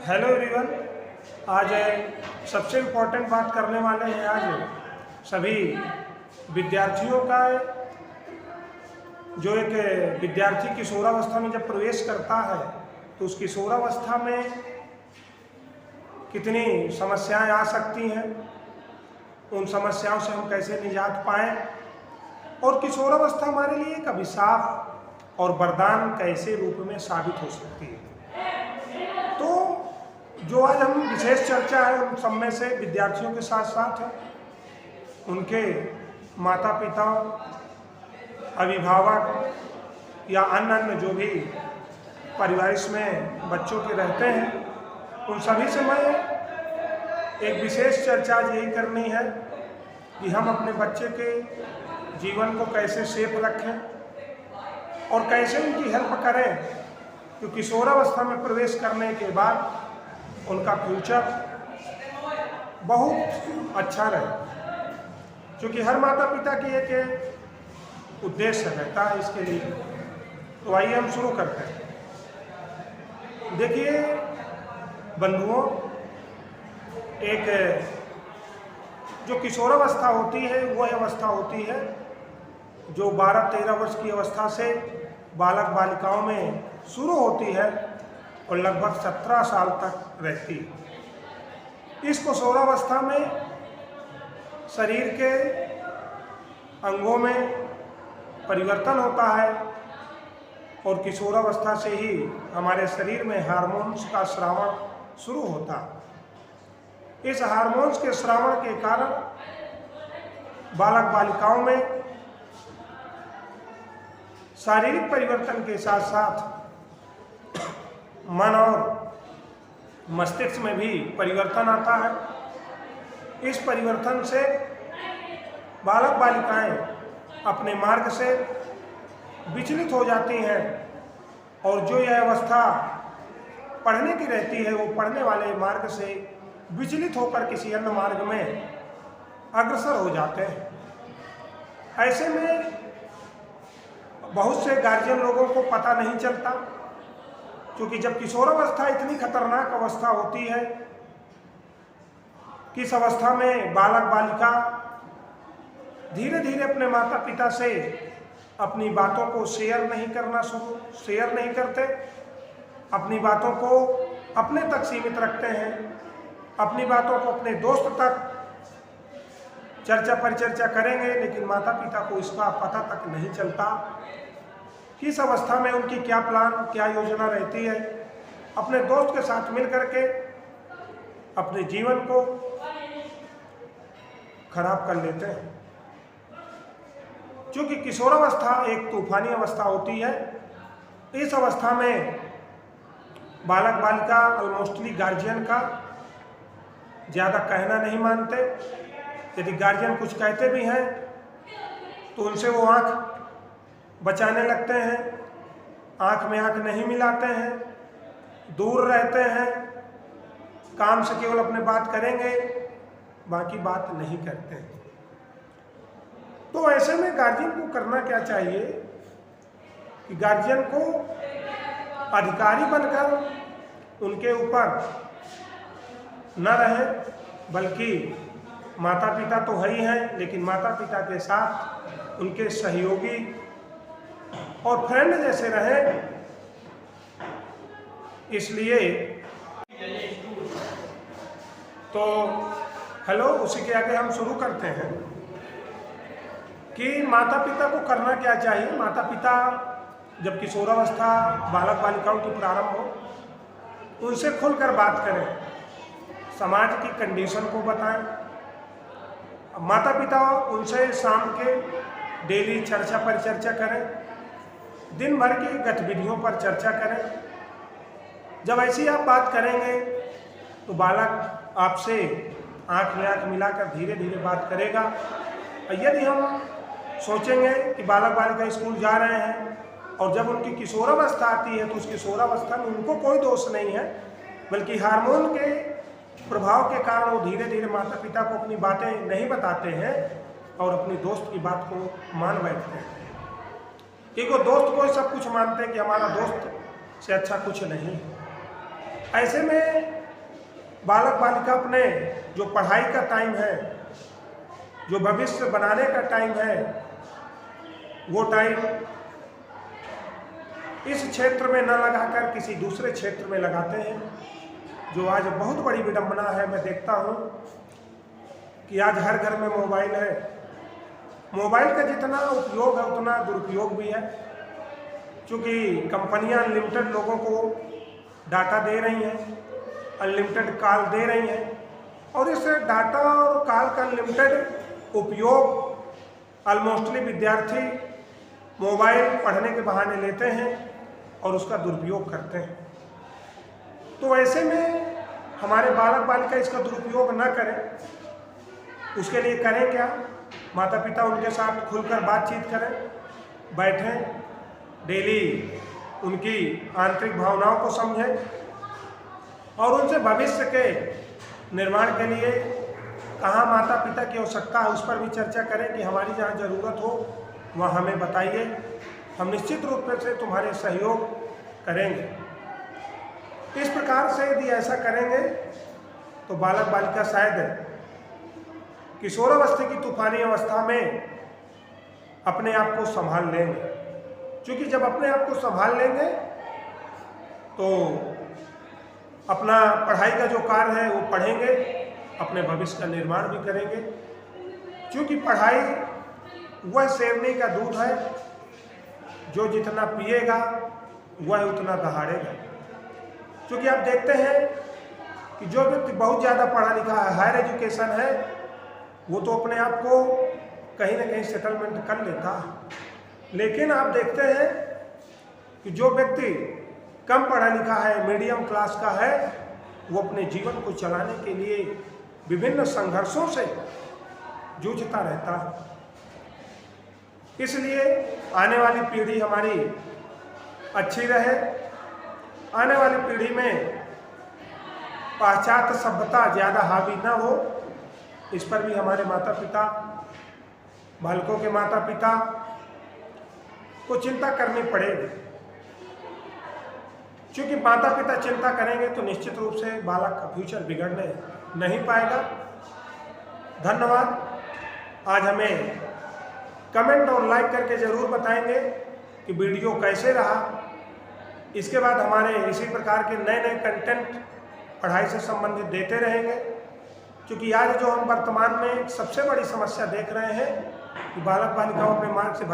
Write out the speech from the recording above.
Hello everyone. आज सबसे important बात करने वाले हैं। आज सभी विद्यार्थियों का जो एक विद्यार्थी किशोरावस्था में जब प्रवेश करता है तो उस किशोरावस्था में कितनी समस्याएं आ सकती हैं, उन समस्याओं से हम कैसे निजात पाएं और किशोरावस्था हमारे लिए एक अभिशाप और वरदान कैसे रूप में साबित हो सकती है। तो जो आज हम विशेष चर्चा है उन सब में से विद्यार्थियों के साथ साथ उनके माता पिता, अभिभावक या अन्य जो भी परिवार में बच्चों के रहते हैं उन सभी से मैं एक विशेष चर्चा यही करनी है कि हम अपने बच्चे के जीवन को कैसे सेफ रखें और कैसे उनकी हेल्प करें, क्योंकि किशोरावस्था में प्रवेश करने के बाद उनका फ्यूचर बहुत अच्छा रहे। क्योंकि हर माता पिता की एक उद्देश्य रहता है इसके लिए। तो आइए हम शुरू करते हैं। देखिए बंधुओं, एक जो किशोरावस्था होती है वह अवस्था होती है जो 12-13 वर्ष की अवस्था से बालक बालिकाओं में शुरू होती है और लगभग 17 साल तक रहती है। इस किशोरावस्था में शरीर के अंगों में परिवर्तन होता है और किशोरावस्था से ही हमारे शरीर में हार्मोन्स का स्रावण शुरू होता है। इस हार्मोन्स के स्रावण के कारण बालक बालिकाओं में शारीरिक परिवर्तन के साथ साथ मन और मस्तिष्क में भी परिवर्तन आता है। इस परिवर्तन से बालक बालिकाएं अपने मार्ग से विचलित हो जाती हैं और जो यह अवस्था पढ़ने की रहती है वो पढ़ने वाले मार्ग से विचलित होकर किसी अन्य मार्ग में अग्रसर हो जाते हैं। ऐसे में बहुत से गार्जियन लोगों को पता नहीं चलता, क्योंकि जब किशोरावस्था इतनी खतरनाक अवस्था होती है कि इस अवस्था में बालक बालिका धीरे धीरे अपने माता पिता से अपनी बातों को शेयर नहीं करते, अपनी बातों को अपने तक सीमित रखते हैं, अपनी बातों को अपने दोस्त तक चर्चा परिचर्चा करेंगे, लेकिन माता पिता को इसका पता तक नहीं चलता कि इस अवस्था में उनकी क्या प्लान क्या योजना रहती है। अपने दोस्त के साथ मिल करके अपने जीवन को खराब कर लेते हैं। क्योंकि किशोरावस्था एक तूफानी अवस्था होती है। इस अवस्था में बालक बालिका ऑलमोस्टली गार्जियन का ज़्यादा कहना नहीं मानते। यदि गार्जियन कुछ कहते भी हैं तो उनसे वो आँख बचाने लगते हैं, आँख में आँख नहीं मिलाते हैं, दूर रहते हैं, काम से केवल अपने बात करेंगे, बाकी बात नहीं करते हैं। तो ऐसे में गार्जियन को करना क्या चाहिए कि गार्जियन को अधिकारी बनकर उनके ऊपर न रहे, बल्कि माता पिता तो है ही हैं, लेकिन माता पिता के साथ उनके सहयोगी और फ्रेंड जैसे रहें। इसलिए तो हेलो, उसी के आगे हम शुरू करते हैं कि माता पिता को करना क्या चाहिए। माता पिता जब किशोरावस्था बालक बालिकाओं की प्रारंभ हो उनसे खुलकर बात करें, समाज की कंडीशन को बताएं। माता पिता उनसे शाम के डेली चर्चा परिचर्चा करें, दिन भर की गतिविधियों पर चर्चा करें। जब ऐसी आप बात करेंगे तो बालक आपसे आँख में आँख मिलाकर धीरे धीरे बात करेगा। यदि हम सोचेंगे कि बालक बालिका स्कूल जा रहे हैं और जब उनकी किशोरावस्था आती है तो उस किशोरावस्था में उनको कोई दोष नहीं है, बल्कि हार्मोन के प्रभाव के कारण वो धीरे धीरे माता पिता को अपनी बातें नहीं बताते हैं और अपनी दोस्त की बात को मान बैठते हैं। क्योंकि वो दोस्त को सब कुछ मानते हैं कि हमारा दोस्त से अच्छा कुछ नहीं। ऐसे में बालक बालिका अपने जो पढ़ाई का टाइम है, जो भविष्य बनाने का टाइम है, वो टाइम इस क्षेत्र में न लगाकर किसी दूसरे क्षेत्र में लगाते हैं, जो आज बहुत बड़ी विडंबना है। मैं देखता हूँ कि आज हर घर में मोबाइल है। मोबाइल का जितना उपयोग है उतना दुरुपयोग भी है, क्योंकि कंपनियां अनलिमिटेड लोगों को डाटा दे रही हैं, अनलिमिटेड कॉल दे रही हैं, और इस डाटा और कॉल का अनलिमिटेड उपयोग ऑलमोस्टली विद्यार्थी मोबाइल पढ़ने के बहाने लेते हैं और उसका दुरुपयोग करते हैं। तो ऐसे में हमारे बालक बालिका इसका दुरुपयोग न करें, उसके लिए करें क्या? माता पिता उनके साथ खुलकर बातचीत करें, बैठें, डेली उनकी आंतरिक भावनाओं को समझें और उनसे भविष्य के निर्माण के लिए कहाँ माता पिता की आवश्यकता है उस पर भी चर्चा करें कि हमारी जहाँ ज़रूरत हो वहाँ हमें बताइए, हम निश्चित रूप से तुम्हारे सहयोग करेंगे। इस प्रकार से यदि ऐसा करेंगे तो बालक बालिका शायद किशोरावस्था की तूफानी अवस्था में अपने आप को संभाल लेंगे, क्योंकि जब अपने आप को संभाल लेंगे तो अपना पढ़ाई का जो कार्य है वो पढ़ेंगे, अपने भविष्य का निर्माण भी करेंगे। क्योंकि पढ़ाई वह शेरनी का दूध है, जो जितना पिएगा वह उतना दहाड़ेगा। क्योंकि आप देखते हैं कि जो व्यक्ति बहुत ज़्यादा पढ़ा लिखा है, हायर एजुकेशन है, वो तो अपने आप को कहीं ना कहीं सेटलमेंट कर लेता है। लेकिन आप देखते हैं कि जो व्यक्ति कम पढ़ा लिखा है, मीडियम क्लास का है, वो अपने जीवन को चलाने के लिए विभिन्न संघर्षों से जूझता रहता है। इसलिए आने वाली पीढ़ी हमारी अच्छी रहे, आने वाली पीढ़ी में पाश्चात्य सभ्यता ज़्यादा हावी ना हो, इस पर भी हमारे माता पिता, बालकों के माता पिता को चिंता करनी पड़ेगी। क्योंकि माता पिता चिंता करेंगे तो निश्चित रूप से बालक का फ्यूचर बिगड़ने नहीं पाएगा। धन्यवाद। आज हमें कमेंट और लाइक करके ज़रूर बताएंगे कि वीडियो कैसे रहा। इसके बाद हमारे इसी प्रकार के नए नए कंटेंट पढ़ाई से संबंधित देते रहेंगे, क्योंकि आज जो हम वर्तमान में सबसे बड़ी समस्या देख रहे हैं कि बालक बालिकाओं अपने मार्ग से